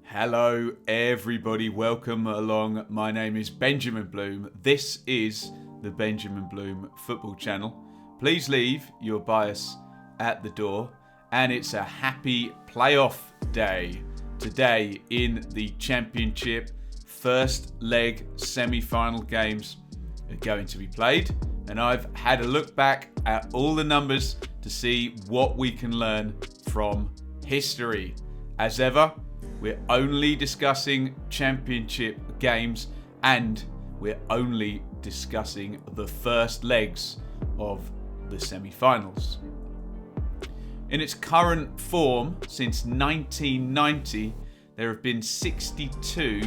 Hello everybody, welcome along. My name is Benjamin Bloom. This is the Benjamin Bloom Football Channel. Please leave your bias at the door. And it's a happy playoff day. Today in the Championship, first leg semi-final games are going to be played. And I've had a look back at all the numbers to see what we can learn from history. As ever, we're only discussing Championship games and we're only discussing the first legs of the semi-finals. In its current form, since 1990, there have been 62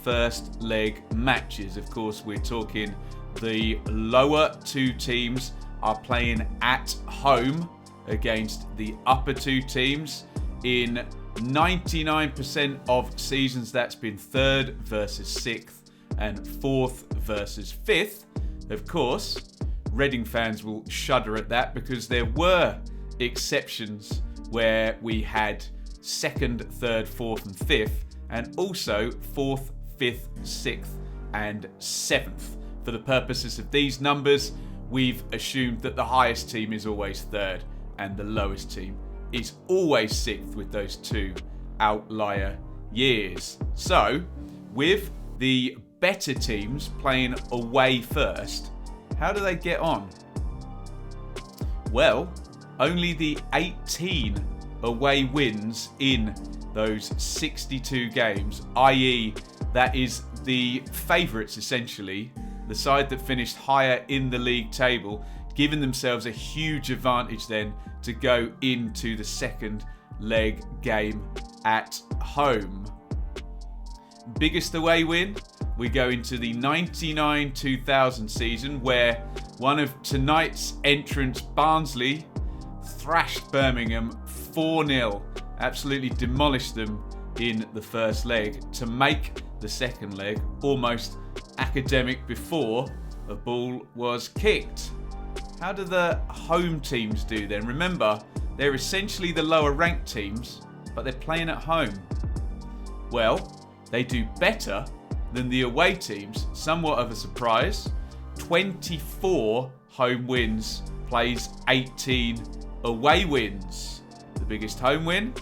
first leg matches. Of course, we're talking the lower two teams are playing at home against the upper two teams. In 99% of seasons, that's been third versus sixth and fourth versus fifth. Of course, Reading fans will shudder at that because there were exceptions where we had second, third, fourth and fifth, and also fourth, fifth, sixth and seventh. For the purposes of these numbers, we've assumed that the highest team is always third and the lowest team is always sixth, with those two outlier years. So, with the better teams playing away first, how do they get on? Well, only the 18 away wins in those 62 games, i.e. that is the favourites essentially, the side that finished higher in the league table, giving themselves a huge advantage then to go into the second leg game at home. Biggest away win, we go into the 99-2000 season, where one of tonight's entrants, Barnsley, thrashed Birmingham 4-0, absolutely demolished them in the first leg to make the second leg almost academic before a ball was kicked. How do the home teams do then? Remember, they're essentially the lower ranked teams, but they're playing at home. Well, they do better than the away teams, somewhat of a surprise. 24 home wins plays 18 away wins. The biggest home win?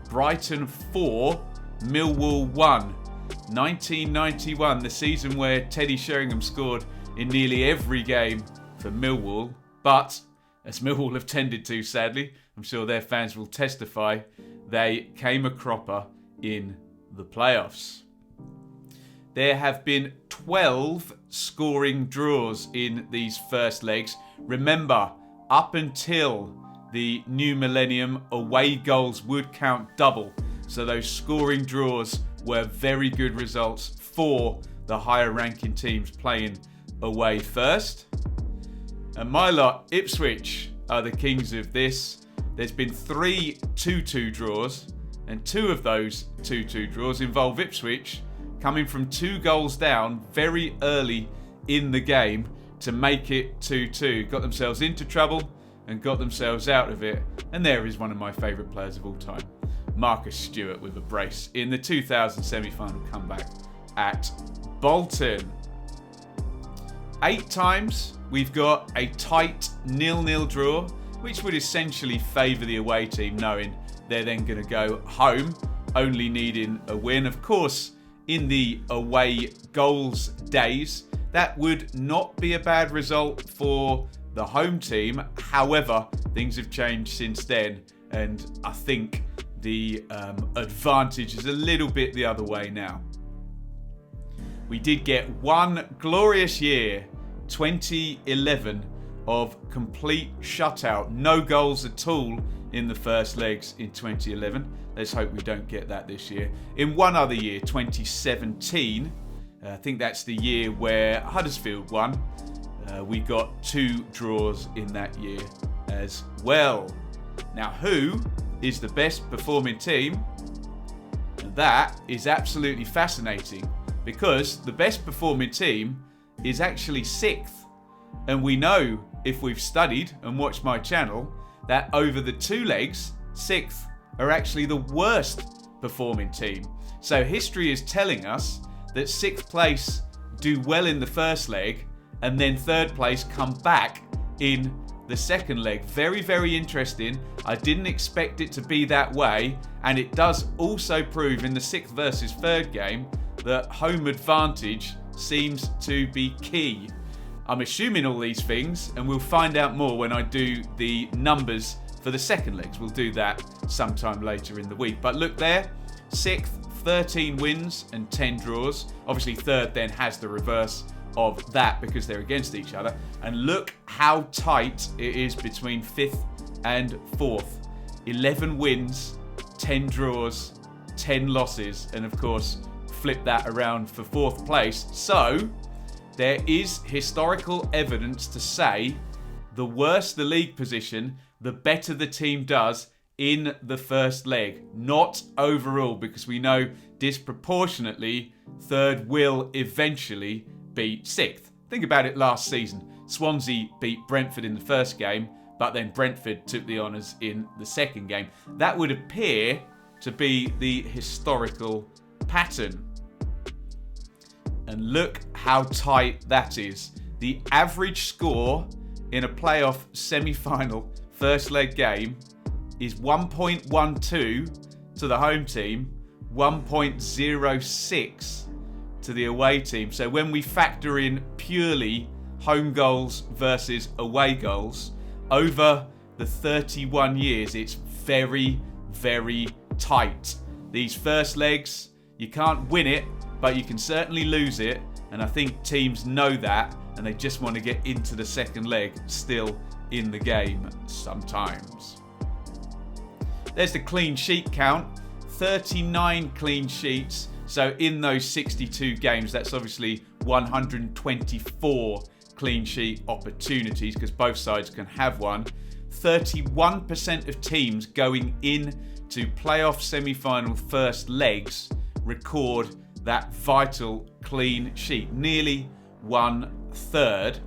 Brighton 4, Millwall 1. 1991, the season where Teddy Sheringham scored in nearly every game for Millwall, but as Millwall have tended to, sadly, I'm sure their fans will testify, they came a cropper in the playoffs. There have been 12 scoring draws in these first legs. Remember, up until the new millennium, away goals would count double, so those scoring draws were very good results for the higher ranking teams playing away first. And my lot, Ipswich, are the kings of this. There's been 3 2-2 draws, and 2 of those 2-2 draws involve Ipswich coming from 2 goals down very early in the game to make it 2-2. Got themselves into trouble and got themselves out of it. And there is one of my favourite players of all time, Marcus Stewart, with a brace in the 2000 semi-final comeback at Bolton. 8 times we've got a tight 0-0 draw, which would essentially favour the away team, knowing they're then going to go home, only needing a win. Of course, in the away goals days, that would not be a bad result for the home team. However, things have changed since then, and I think the advantage is a little bit the other way now. We did get one glorious year, 2011, of complete shutout. No goals at all in the first legs in 2011. Let's hope we don't get that this year. In one other year, 2017, I think that's the year where Huddersfield won. We got 2 draws in that year as well. Now, who is the best performing team? That is absolutely fascinating, because the best performing team is actually 6th. And we know, if we've studied and watched my channel, that over the 2 legs, 6th are actually the worst performing team. So history is telling us that 6th place do well in the first leg, and then 3rd place come back in the second leg. Very, very interesting. I didn't expect it to be that way, and it does also prove in the 6th versus 3rd game that home advantage seems to be key. I'm assuming all these things, and we'll find out more when I do the numbers for the second legs. We'll do that sometime later in the week. But look there, 6th, 13 wins and 10 draws. Obviously 3rd then has the reverse of that because they're against each other. And look how tight it is between 5th and 4th. 11 wins, 10 draws, 10 losses, and of course flip that around for 4th place. So there is historical evidence to say the worse the league position, the better the team does in the first leg. Not overall, because we know disproportionately 3rd will eventually beat 6th. Think about it last season. Swansea beat Brentford in the first game, but then Brentford took the honours in the second game. That would appear to be the historical pattern. And look how tight that is. The average score in a playoff semi-final first leg game is 1.12 to the home team, 1.06 to the away team. So when we factor in purely home goals versus away goals, over the 31 years, it's very, very tight. These first legs, you can't win it, but you can certainly lose it. And I think teams know that, and they just want to get into the second leg still in the game sometimes. There's the clean sheet count. 39 clean sheets. So in those 62 games, that's obviously 124 clean sheet opportunities because both sides can have one. 31% of teams going in to playoff semi-final first legs record that vital clean sheet. Nearly 1/3.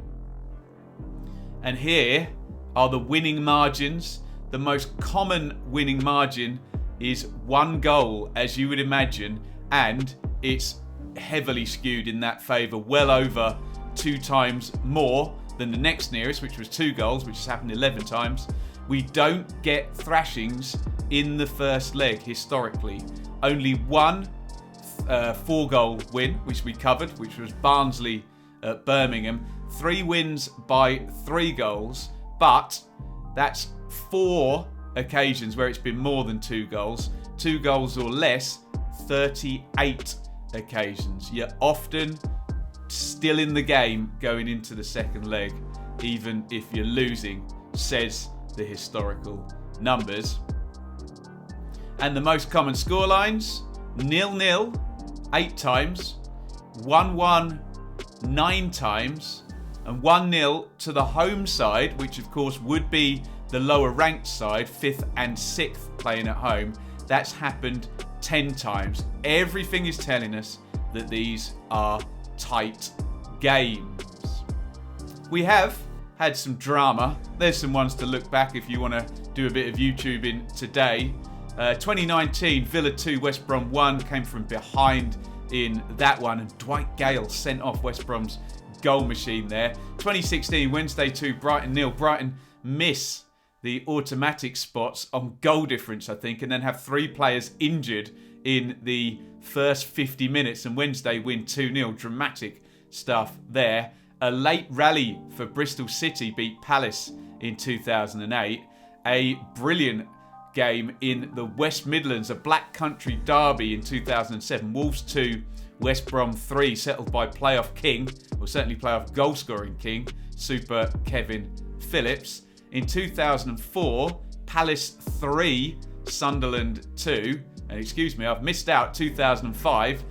And here are the winning margins. The most common winning margin is 1 goal, as you would imagine, and it's heavily skewed in that favour, well over 2 times more than the next nearest, which was 2 goals, which has happened 11 times. We don't get thrashings in the first leg historically. Only 1 4-goal win, which we covered, which was Barnsley at Birmingham. 3 wins by 3 goals, but that's 4 occasions where it's been more than 2 goals. 2 goals or less, 38 occasions. You're often still in the game going into the second leg, even if you're losing, says the historical numbers. And the most common scorelines: 0-0 8 times, 1-1 9 times, and 1-0 to the home side, which of course would be the lower ranked side, 5th and 6th playing at home. That's happened 10 times. Everything is telling us that these are tight games. We have had some drama. There's some ones to look back if you want to do a bit of YouTubing today. 2019, Villa 2, West Brom 1, came from behind in that one, and Dwight Gale sent off West Brom's goal machine there. 2016, Wednesday 2, Brighton 0. Brighton miss the automatic spots on goal difference, I think, and then have 3 players injured in the first 50 minutes, and Wednesday win 2-0. Dramatic stuff there. A late rally for Bristol City beat Palace in 2008. A brilliant game in the West Midlands, a Black Country derby in 2007. Wolves 2, West Brom 3, settled by playoff king, or certainly playoff goal-scoring king, Super Kevin Phillips. In 2004, Palace 3, Sunderland 2. And excuse me, I've missed out 2005.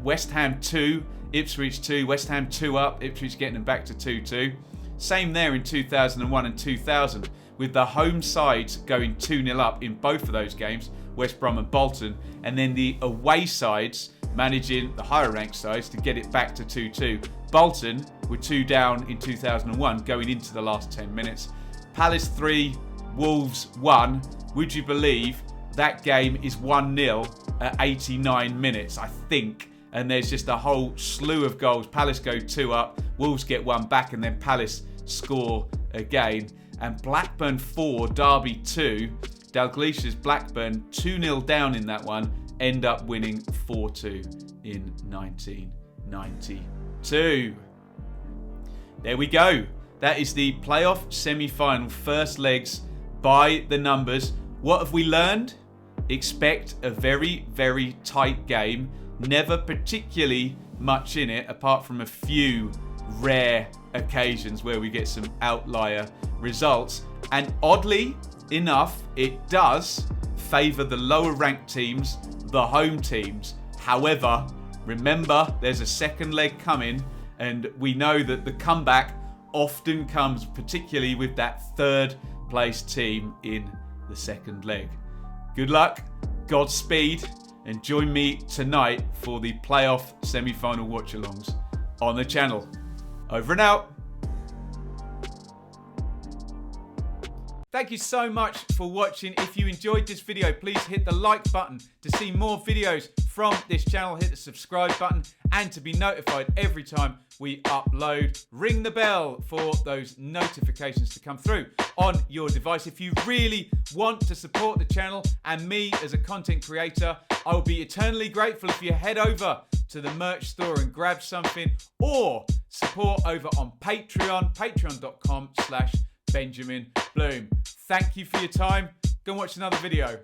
West Ham 2, Ipswich 2. West Ham 2 up, Ipswich getting them back to 2-2. Same there in 2001 and 2000, with the home sides going 2-0 up in both of those games, West Brom and Bolton, and then the away sides managing, the higher ranked sides, to get it back to 2-2. Bolton were 2 down in 2001 going into the last 10 minutes. Palace 3, Wolves 1. Would you believe that game is 1-0 at 89 minutes, I think. And there's just a whole slew of goals. Palace go 2 up, Wolves get 1 back, and then Palace score again. And Blackburn 4, Derby 2. Dalglish's Blackburn 2-0 down in that one, end up winning 4-2 in 1992. There we go. That is the playoff semi-final first legs by the numbers. What have we learned? Expect a very, very tight game. Never particularly much in it, apart from a few rare occasions where we get some outlier results. And oddly enough, it does favour the lower ranked teams, the home teams. However, remember, there's a second leg coming, and we know that the comeback often comes particularly with that third place team in the second leg. Good luck, Godspeed, and join me tonight for the playoff semi-final watch-alongs on the channel. Over and out. Thank you so much for watching. If you enjoyed this video, please hit the like button to see more videos from this channel. Hit the subscribe button, and to be notified every time we upload, ring the bell for those notifications to come through on your device. If you really want to support the channel and me as a content creator, I will be eternally grateful if you head over to the merch store and grab something, or support over on Patreon, patreon.com/Benjamin Bloom. Thank you for your time. Go and watch another video.